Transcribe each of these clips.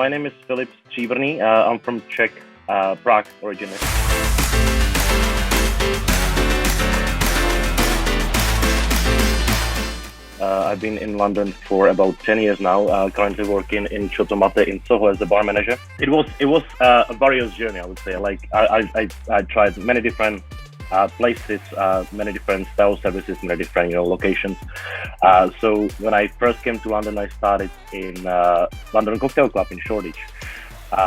My name is Filip Stribrny. I'm from Czech, Prague originally. I've been in London for about 10 years now, currently working in Chotto Matte in Soho as a bar manager. It was a various journey, I would say. Like I tried many different places, many different style services, many different locations. So when I first came to London, I started in London Cocktail Club in Shoreditch,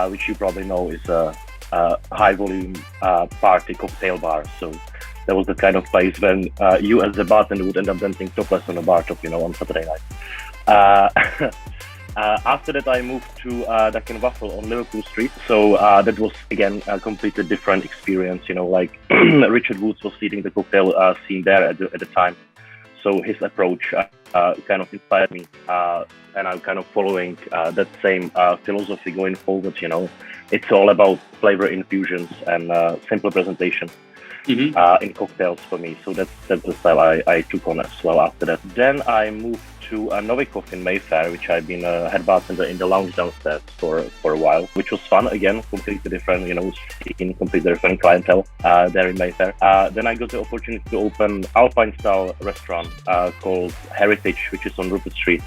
which you probably know is a high volume party cocktail bar. So that was the kind of place when you as a bartender would end up dancing topless on a bar top, on Saturday night. After that, I moved to Duck and Waffle on Liverpool Street. So that was, again, a completely different experience. Like Richard Woods was leading the cocktail scene there at the time. So his approach kind of inspired me. And I'm kind of following that same philosophy going forward. It's all about flavor infusions and simple presentation. In cocktails for me. So that's the style I took on as well after that. Then I moved to Novikov in Mayfair, which I've been a head bartender in the lounge downstairs for a while, which was fun. Again, completely different, seeing completely different clientele there in Mayfair. Then I got the opportunity to open Alpine style restaurant called Heritage, which is on Rupert Street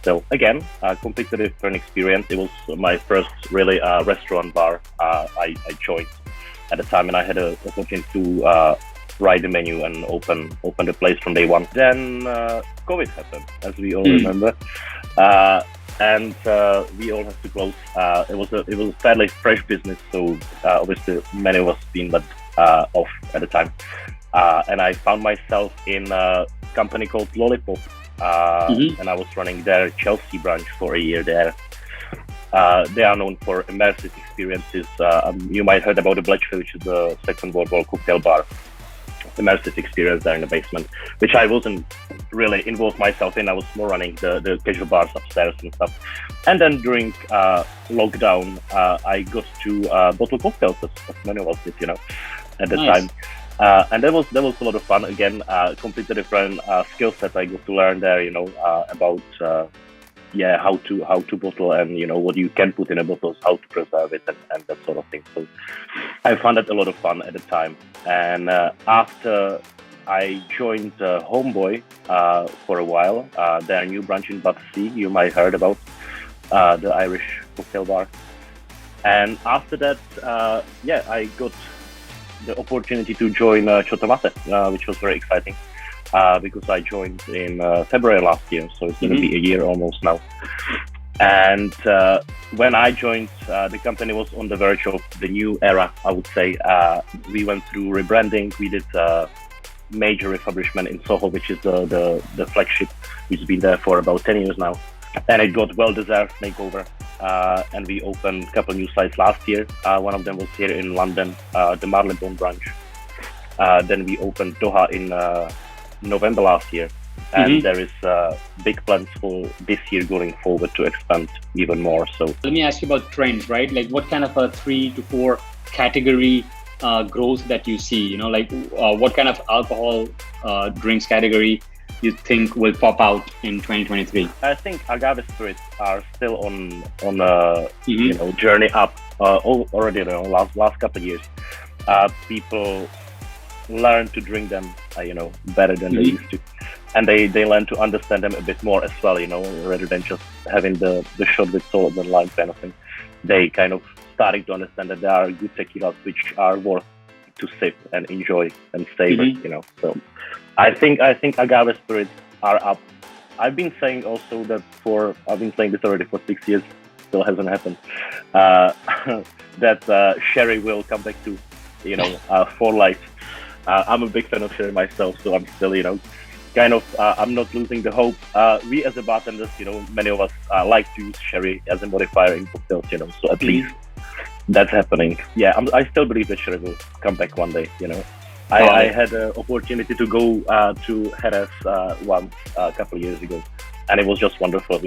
still. Again, a completely different experience. It was my first really restaurant bar I joined at the time, and I had an opportunity to write the menu and open the place from day one. Then COVID happened, as we all remember, and we all had to close. It was a fairly fresh business, so obviously many of us been let off at the time, and I found myself in a company called Lollipop, and I was running their Chelsea branch for a year there. They are known for immersive experiences. You might have heard about the Bletchley, which is the Second World War cocktail bar. Immersive experience there in the basement, which I wasn't really involved myself in. I was more running the casual bars upstairs and stuff. And then during lockdown, I got to bottle cocktails, as many of us did, at the time. And that was a lot of fun. Again, completely different skill set I got to learn there, about how to bottle and what you can put in a bottle, how to preserve it and that sort of thing. So I found that a lot of fun at the time. And after I joined Homeboy for a while, their new branch in Battersea, you might have heard about the Irish cocktail bar. And after that, I got the opportunity to join Chotto Matte, which was very exciting. Because I joined in February last year, so it's going to be a year almost now. And when I joined, the company was on the verge of the new era, I would say. We went through rebranding. We did major refurbishment in Soho, which is the flagship, which has been there for about 10 years now. And it got well-deserved makeover. And we opened a couple new sites last year. One of them was here in London, the Marylebone branch. Then we opened Doha in November last year, and there is big plans for this year going forward to expand even more. So let me ask you about trends, right? Like what kind of a 3 to 4 category growth that you see? What kind of alcohol drinks category you think will pop out in 2023? I think agave spirits are still on a journey up already. Last couple of years, people learn to drink them better than they used to, and they learn to understand them a bit more as well, rather than just having the shot with salt and lime kind of thing. They kind of starting to understand that there are good tequilas which are worth to sip and enjoy and savor. So I think agave spirits are up. I've been saying also that I've been saying this already for 6 years, still hasn't happened, that sherry will come back to for life. I'm a big fan of sherry myself, so I'm still, I'm not losing the hope. We as a bartenders, many of us like to use sherry as a modifier in cocktails, so at least that's happening. Yeah, I still believe that sherry will come back one day, I had an opportunity to go to Jerez once a couple of years ago, and it was just wonderful,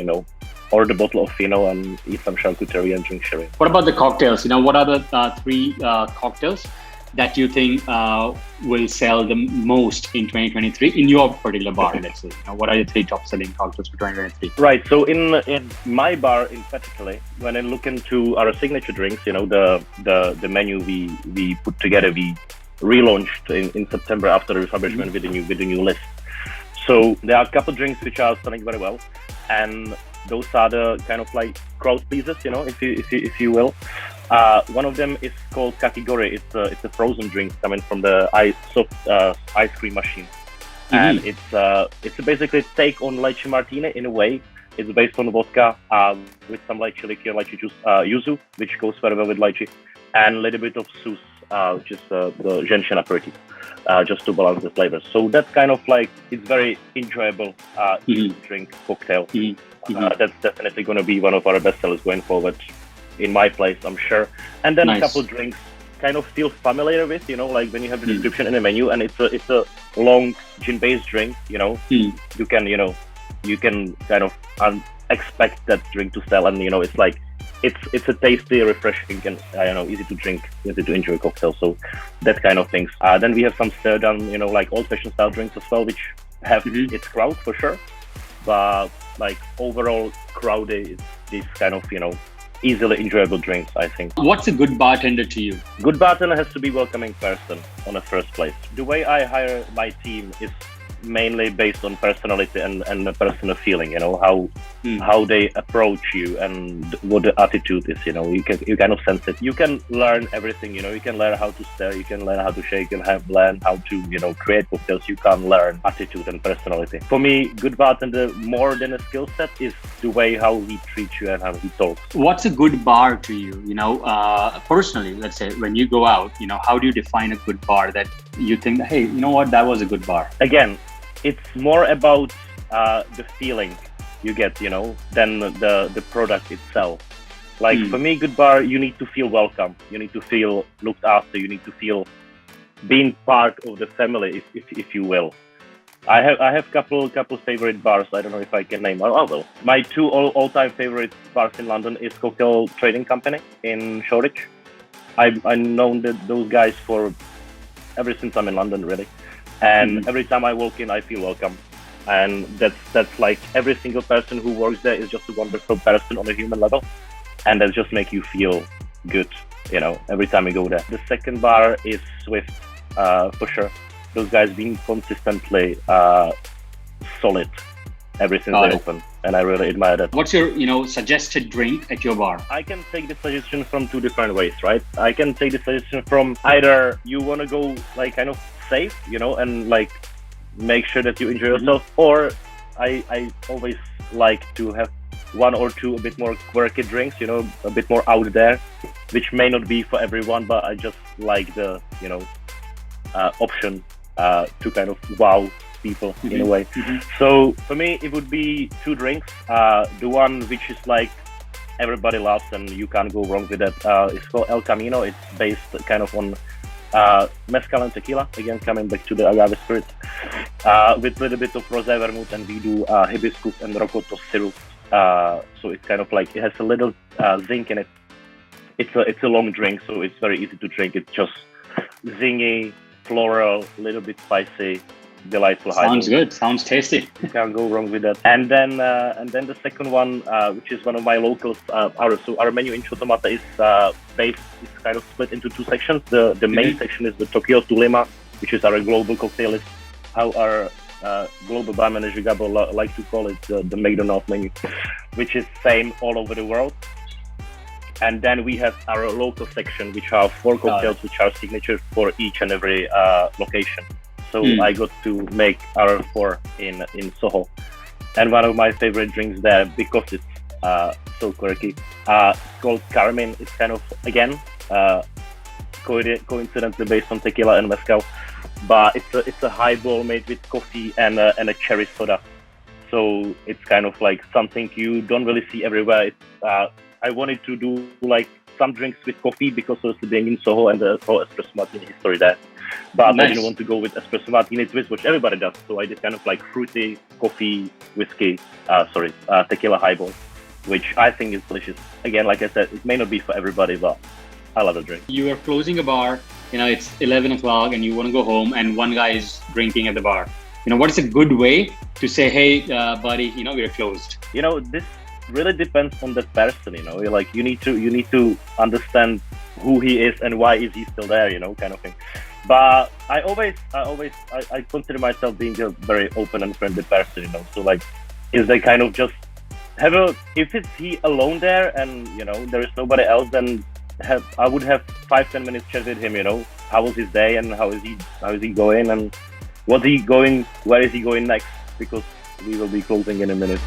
order a bottle of Fino and eat some charcuterie and drink sherry. What about the cocktails? What are the 3 cocktails that you think will sell the most in 2023 in your particular bar, let's say? What are the 3 top selling cocktails for 2023? Right. So in my bar in particular, when I look into our signature drinks, the menu we put together, we relaunched in September after the refurbishment with the new list. So there are a couple drinks which are selling very well, and those are the kind of like crowd pleasers, if you will. One of them is called kakigori. It's a frozen drink coming from the ice cream machine, and it's basically a take on lychee martini in a way. It's based on vodka with some lychee liqueur, lychee juice, yuzu, which goes very well with lychee, and a little bit of sus, which is the gentian aperitif, just to balance the flavors. So that's kind of like, it's very enjoyable drink cocktail. That's definitely going to be one of our best sellers going forward in my place, I'm sure. And then a couple drinks kind of feel familiar with, like when you have the description in the menu, and it's a long gin-based drink, you can kind of expect that drink to sell, and it's like it's a tasty, refreshing, and easy to drink, easy to enjoy cocktail. So that kind of things. Then we have some stir down, like old-fashioned style drinks as well, which have its crowd for sure, but like overall crowded, it's these kind of easily enjoyable drinks, I think. What's a good bartender to you? Good bartender has to be welcoming person on the first place. The way I hire my team is mainly based on personality and the personal feeling, how they approach you and what the attitude is, you kind of sense it. You can learn everything, you can learn how to stir, you can learn how to shake, you can learn how to, create cocktails. You can learn attitude and personality. For me, good bartender, more than a skill set, is the way how he treats you and how he talks. What's a good bar to you? Personally, let's say when you go out, how do you define a good bar that you think, hey, you know what, that was a good bar? Again, it's more about the feeling you get, than the product itself. Like for me, good bar, you need to feel welcome. You need to feel looked after. You need to feel being part of the family, if you will. I have couple favorite bars. I don't know if I can name. I will. My 2 all-time favorite bars in London is Cocktail Trading Company in Shoreditch. I've known those guys for ever since I'm in London, really. And every time I walk in, I feel welcome. And that's like every single person who works there is just a wonderful person on a human level. And that just make you feel good, every time you go there. The second bar is Swift, for sure. Those guys being consistently solid ever since they open. And I really admire that. What's your, suggested drink at your bar? I can take the suggestion from 2 different ways, right? I can take the suggestion from either you want to go like kind of safe, and like make sure that you enjoy yourself, or I always like to have 1 or 2 a bit more quirky drinks, a bit more out there, which may not be for everyone, but I just like the option to kind of wow people in a way. So for me, it would be 2 drinks. The one which is like everybody loves and you can't go wrong with that. It's called El Camino. It's based kind of on mezcal and tequila, again coming back to the agave spirit, with a little bit of rosé vermouth, and we do hibiscus and rocoto syrup. So it's kind of like, it has a little zinc in it. It's a long drink, so it's very easy to drink. It's just zingy, floral, a little bit spicy, delightful. Sounds good. Sounds tasty. You can't go wrong with that. And then the second one, which is one of my locals, our menu in Chotto Matte is kind of split into 2 sections. The main section is the Tokyo to Lima, which is our global cocktail. It's how our global bar manager Gabo like to call it, the McDonald's menu, which is same all over the world. And then we have our local section, which are 4 cocktails, which are signature for each and every location. So I got to make our 4 in Soho. And one of my favorite drinks there, because it's so quirky, called Carmine. It's kind of, again, coincidentally based on tequila and mezcal, but it's a highball made with coffee and a cherry soda. So it's kind of like something you don't really see everywhere. I wanted to do like some drinks with coffee because obviously being in Soho and the whole espresso martini history there. But I didn't want to go with espresso martini twist, which everybody does. So I did kind of like fruity coffee, whiskey, tequila highball, which I think is delicious. Again, like I said, it may not be for everybody, but I love the drink. You are closing a bar it's 11 o'clock and you want to go home and one guy is drinking at the bar. What is a good way to say, hey, buddy, we're closed? This really depends on the person. Like you need to understand who he is and why is he still there, kind of thing. But I consider myself being a very open and friendly person, so like if they kind of just if it's he alone there and there is nobody else, then I would have 5-10 minutes chat with him, how was his day and how is he going and where is he going next, because we will be closing in a minute.